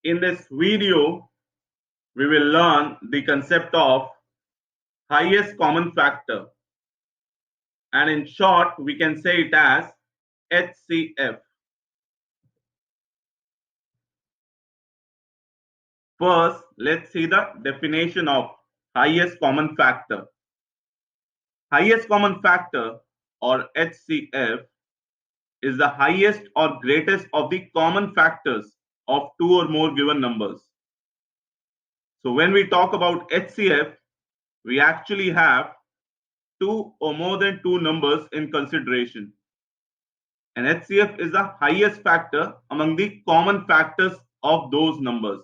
In this video, we will learn the concept of highest common factor, and in short, we can say it as HCF. First, let's see the definition of highest common factor. Highest common factor, or HCF, is the highest or greatest of the common factors of two or more given numbers. So when we talk about HCF, we actually have two or more than two numbers in consideration. And HCF is the highest factor among the common factors of those numbers.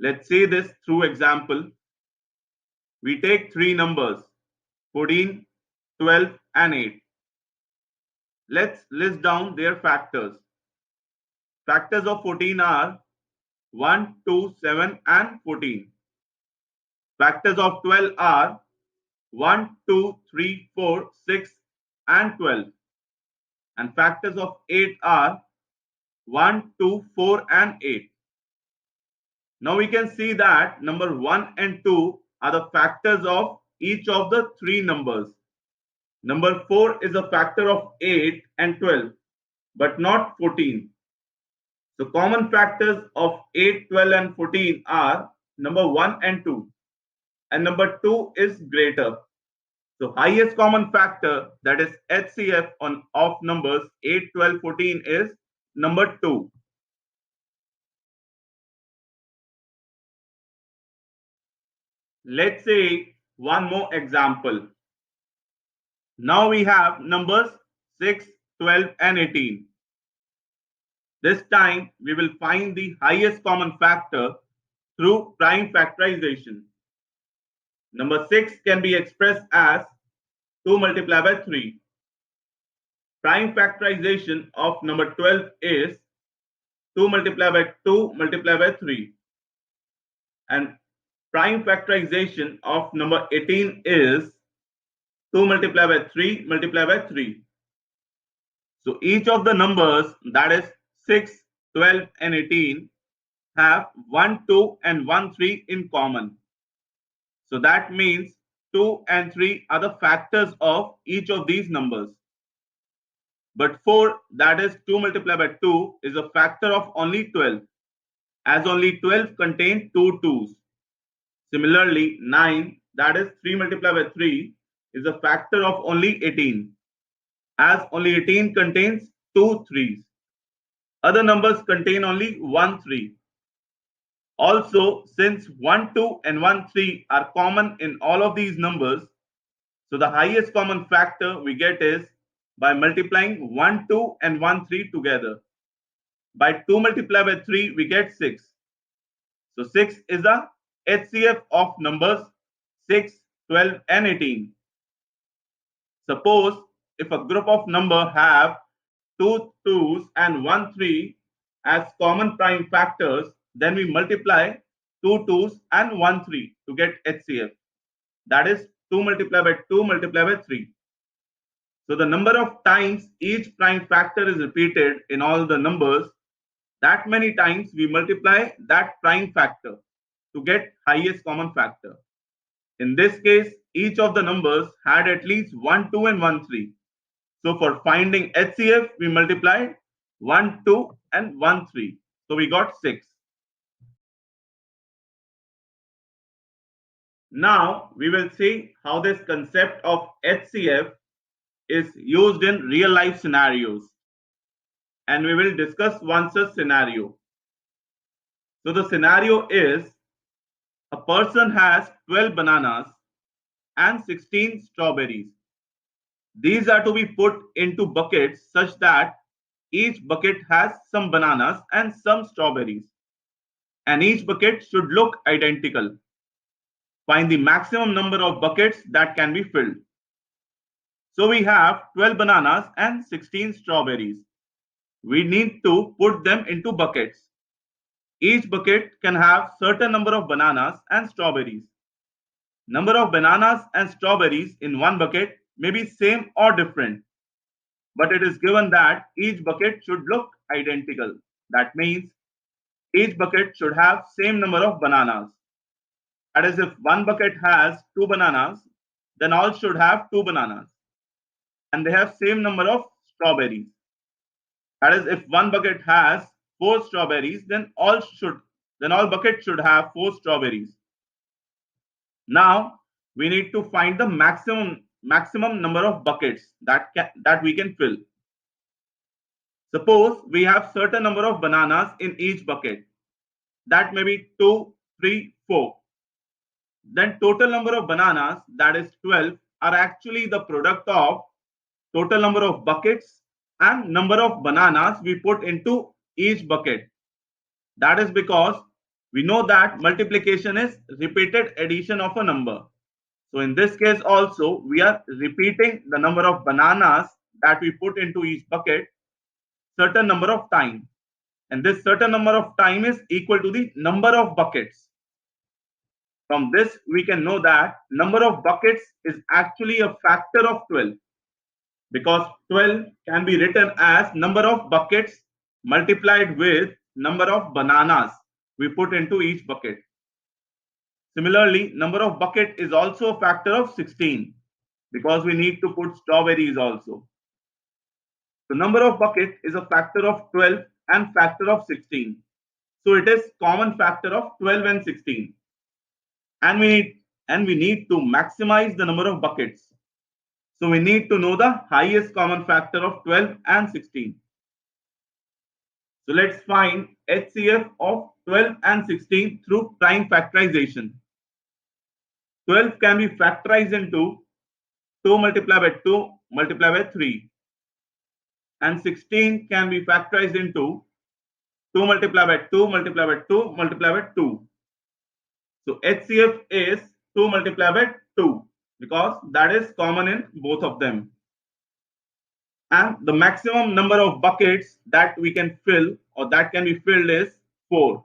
Let's say this through example. We take three numbers, 14, 12, and 8. Let's list down their factors. Factors of 14 are 1, 2, 7, and 14. Factors of 12 are 1, 2, 3, 4, 6, and 12. And factors of 8 are 1, 2, 4, and 8. Now we can see that number 1 and 2 are the factors of each of the three numbers. Number 4 is a factor of 8 and 12, but not 14. So common factors of 8, 12, and 14 are number 1 and 2. And number 2 is greater. So highest common factor, that is HCF of numbers 8, 12, 14 is number 2. Let's say one more example. Now we have numbers 6, 12, and 18. This time we will find the highest common factor through prime factorization. Number 6 can be expressed as 2 multiplied by 3. Prime factorization of number 12 is 2 multiplied by 2 multiplied by 3. And prime factorization of number 18 is 2 multiplied by 3 multiplied by 3. So each of the numbers, that is 6, 12, and 18, have 1, 2, and 1, 3 in common. So that means 2 and 3 are the factors of each of these numbers. But 4, that is 2 multiplied by 2, is a factor of only 12, as only 12 contain two 2's. Similarly, 9, that is 3 multiplied by 3, is a factor of only 18, as only 18 contains two 3's. Other numbers contain only 1, 3. Also, since 1, 2, and 1, 3 are common in all of these numbers, so the highest common factor we get is by multiplying 1, 2, and 1, 3 together. By 2 multiplied by 3, we get 6. So 6 is the HCF of numbers 6, 12, and 18. Suppose if a group of number have two 2's and 1, 3 as common prime factors, then we multiply two 2's and 1, 3 to get HCF. That is 2 multiplied by 2 multiplied by 3. So the number of times each prime factor is repeated in all the numbers, that many times we multiply that prime factor to get highest common factor. In this case, each of the numbers had at least 1, 2, and 1, 3. So for finding HCF, we multiplied 1, 2, and 1, 3. So we got 6. Now we will see how this concept of HCF is used in real life scenarios. And we will discuss one such scenario. So the scenario is a person has 12 bananas and 16 strawberries. These are to be put into buckets such that each bucket has some bananas and some strawberries. And each bucket should look identical. Find the maximum number of buckets that can be filled. So we have 12 bananas and 16 strawberries. We need to put them into buckets. Each bucket can have certain number of bananas and strawberries. Number of bananas and strawberries in one bucket may be same or different, but it is given that each bucket should look identical. That means each bucket should have same number of bananas. That is, if one bucket has 2 bananas, then all should have 2 bananas. And they have same number of strawberries. That is, if one bucket has 4 strawberries, then all buckets should have 4 strawberries. Now we need to find the maximum number of buckets that we can fill. Suppose we have certain number of bananas in each bucket. That may be 2, 3, 4. Then total number of bananas, that is 12, are actually the product of total number of buckets and number of bananas we put into each bucket. That is because we know that multiplication is repeated addition of a number. So in this case also, we are repeating the number of bananas that we put into each bucket certain number of time. And this certain number of time is equal to the number of buckets. From this, we can know that number of buckets is actually a factor of 12, because 12 can be written as number of buckets multiplied with number of bananas we put into each bucket. Similarly, number of bucket is also a factor of 16, because we need to put strawberries also. So number of bucket is a factor of 12 and factor of 16. So it is common factor of 12 and 16. And we need to maximize the number of buckets. So we need to know the highest common factor of 12 and 16. So let's find HCF of 12 and 16 through prime factorization. 12 can be factorized into 2 multiplied by 2 multiplied by 3. And 16 can be factorized into 2 multiplied by 2 multiplied by 2 multiplied by 2. So HCF is 2 multiplied by 2, because that is common in both of them. And the maximum number of buckets that we can fill or that can be filled is 4.